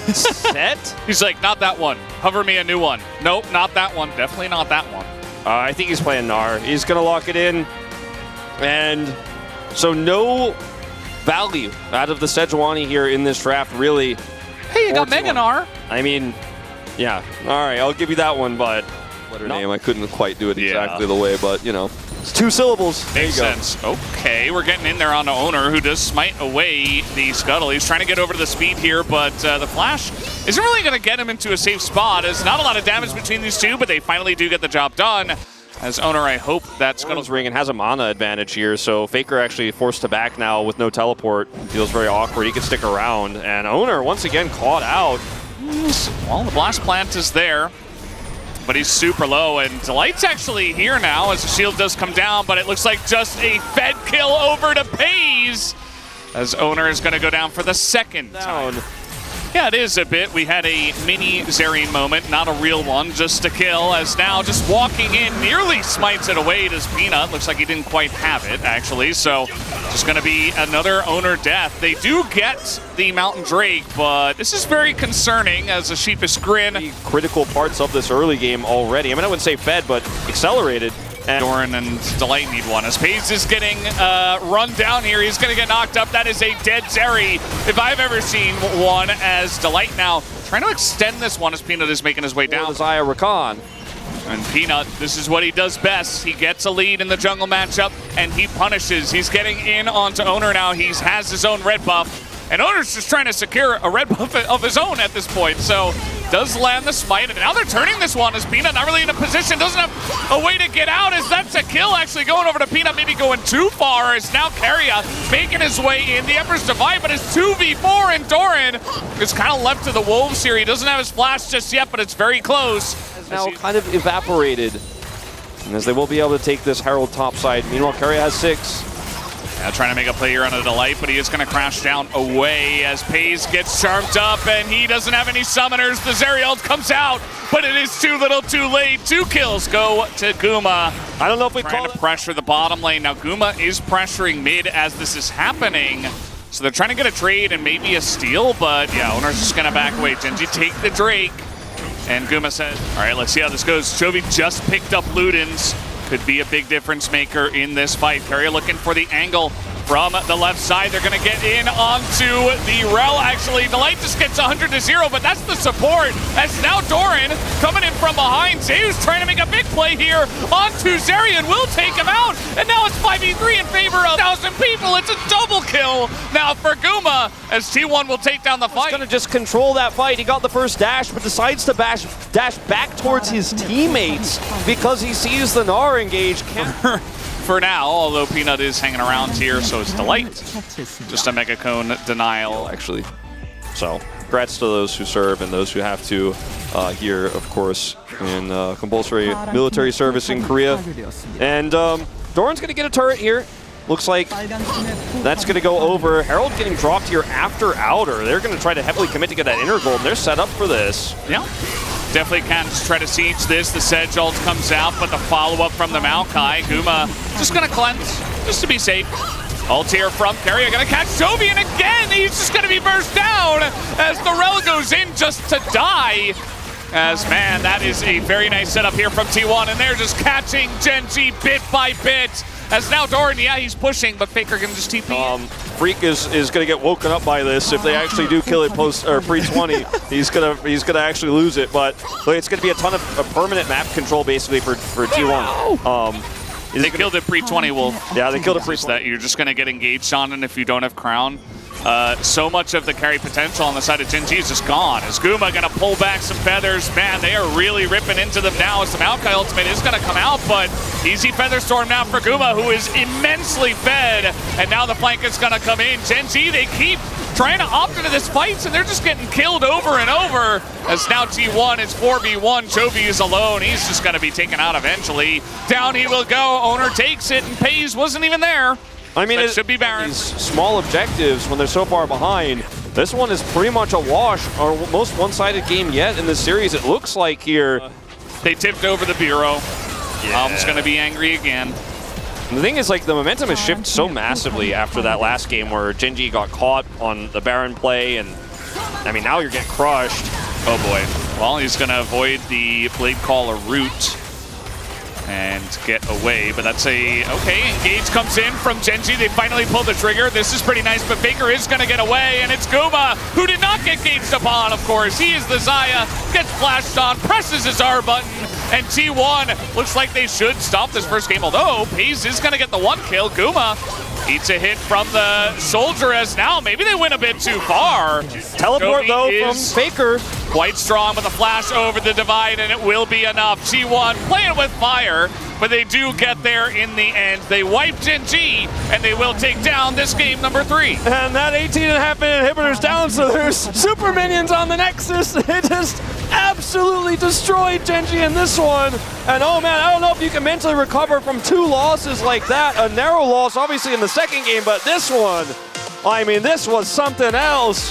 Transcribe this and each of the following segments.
Set? He's like, not that one. Hover me a new one. Nope, not that one. Definitely not that one. I think he's playing Gnar. He's going to lock it in. And so no value out of the Sejuani here in this draft, really. Hey, you got Mega Gnar. I mean, yeah. All right, I'll give you that one, but her name, I couldn't quite do it exactly the way, but, you know. It's 2 syllables. Makes sense. Okay, we're getting in there on the owner, who does smite away the Scuttle. He's trying to get over to the speed here, but the flash isn't really going to get him into a safe spot. There's not a lot of damage between these two, but they finally do get the job done. As owner, I hope that Scuttle's ring and has a mana advantage here, so Faker actually forced to back now with no teleport. Feels very awkward. He can stick around, and owner once again caught out. Well, the blast plant is there, but he's super low, and Delight's actually here now as the shield does come down, but it looks like just a Fed kill over to Pays, as owner is going to go down for the second time. Yeah, it is a bit. We had a mini Zerion moment, not a real one, just a kill, as now just walking in nearly smites it away to Peanut. Looks like he didn't quite have it, actually, so just going to be another owner death. They do get the Mountain Drake, but this is very concerning as a sheepish grin. Critical parts of this early game already. I mean, I wouldn't say fed, but accelerated. And Doran and Delight need one. As Pays is getting run down here, he's going to get knocked up. That is a dead Zeri, if I've ever seen one, as Delight now trying to extend this one as Peanut is making his way down. Zaya Rakan. And Peanut, this is what he does best. He gets a lead in the jungle matchup, and he punishes. He's getting in onto Owner now. He has his own red buff. And Owner's just trying to secure a red buff of his own at this point. So does land the smite, and now they're turning this one as Peanut not really in a position, doesn't have a way to get out, as that's a kill actually going over to Peanut, maybe going too far, as now Keria making his way in. The Emperor's Divide, but it's 2v4, and Doran is kind of left to the Wolves here. He doesn't have his flash just yet, but it's very close. Now kind of evaporated, and as they will be able to take this Herald topside. Meanwhile, Keria has 6. Now trying to make a play here on a Delight, but he is going to crash down away as Pays gets charmed up, and he doesn't have any summoners. The Zeri ult comes out, but it is too little too late. 2 kills go to Guma. I don't know if we trying to pressure the bottom lane. Now Guma is pressuring mid as this is happening. So they're trying to get a trade and maybe a steal, but yeah, Owner's just going to back away. Genji take the Drake, and Guma says, all right, let's see how this goes. Chovy just picked up Ludens. Could be a big difference maker in this fight. Keria looking for the angle from the left side. They're going to get in onto the Rel, actually. Delight just gets 100-0, but that's the support. As now Doran coming in from behind. Zeu's trying to make a big play here onto Zerion. Will take him out, and now it's 5v3 in favor of 1,000 people. It's a double kill now for Guma, as T1 will take down the fight. He's going to just control that fight. He got the first dash, but decides to dash back towards his teammates because he sees the Gnar engage. For now, although Peanut is hanging around here, so it's Delight. Just a Mega Cone denial, actually. So, congrats to those who serve and those who have to here, of course, in compulsory military service in Korea. And Doran's going to get a turret here. Looks like that's going to go over. Herald getting dropped here after Outer. They're going to try to heavily commit to get that inner gold. They're set up for this. Yeah. Definitely can just try to siege this. The Sedge ult comes out, but the follow-up from the Maokai. Guma just going to cleanse, just to be safe. Ult here from Keria, going to catch Chovy, and again, he's just going to be burst down as the Rel goes in just to die. As, man, that is a very nice setup here from T1, and they're just catching Genji bit by bit. As now Doran, yeah, he's pushing, but Faker can just TP. Freak is going to get woken up by this. If they actually do kill it post or pre-20, he's gonna actually lose it. But look, it's going to be a ton of permanent map control basically for T1. They killed it pre-20, Wolf. Yeah, they killed it pre-20. That you're just going to get engaged on, and if you don't have Crown. So much of the carry potential on the side of Genji is just gone. Is Guma going to pull back some feathers? Man, they are really ripping into them now as the Maokai ultimate is going to come out, but easy feather storm now for Guma, who is immensely fed, and now the flank is going to come in. Genji, they keep trying to opt into this fight, and they're just getting killed over and over, as now T1 is 4v1. Chovy is alone. He's just going to be taken out eventually. Down he will go. Owner takes it, and Pays wasn't even there. I mean, it should be Baron. These small objectives, when they're so far behind, this one is pretty much a wash, or most one-sided game yet in this series, it looks like here. They tipped over the Bureau. Yeah. Alm's going to be angry again. And the thing is, like, the momentum has shifted so massively after that last game where Genji got caught on the Baron play, and I mean, now you're getting crushed. Oh boy. Well, he's going to avoid the Blade Caller route and get away, but that's okay, Engage comes in from Gen.G. They finally pull the trigger. This is pretty nice, but Faker is going to get away, and it's Guma, who did not get gauged upon, of course. He is the Xayah, gets flashed on, presses his R button, and T1 looks like they should stop this first game, although Paze is going to get the one kill. Guma eats a hit from the Soldier as now maybe they went a bit too far. Teleport though from Faker. Quite strong with a flash over the divide, and it will be enough. T1 playing with fire, but they do get there in the end. They wipe Gen.G, and they will take down this game number 3. And that 18.5-minute inhibitor's down, so there's super minions on the Nexus. It just absolutely destroyed Gen.G in this one. And oh man, I don't know if you can mentally recover from 2 losses like that. A narrow loss, obviously, in the second game, but this one, I mean, this was something else.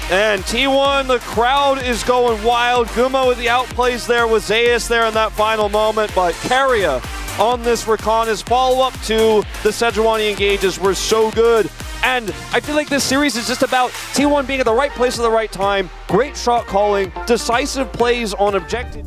And T1, the crowd is going wild. Guma with the outplays there with Zeus there in that final moment. But Keria on this Rakan, his follow-up to the Sejuani engages were so good. And I feel like this series is just about T1 being at the right place at the right time, great shot calling, decisive plays on objective.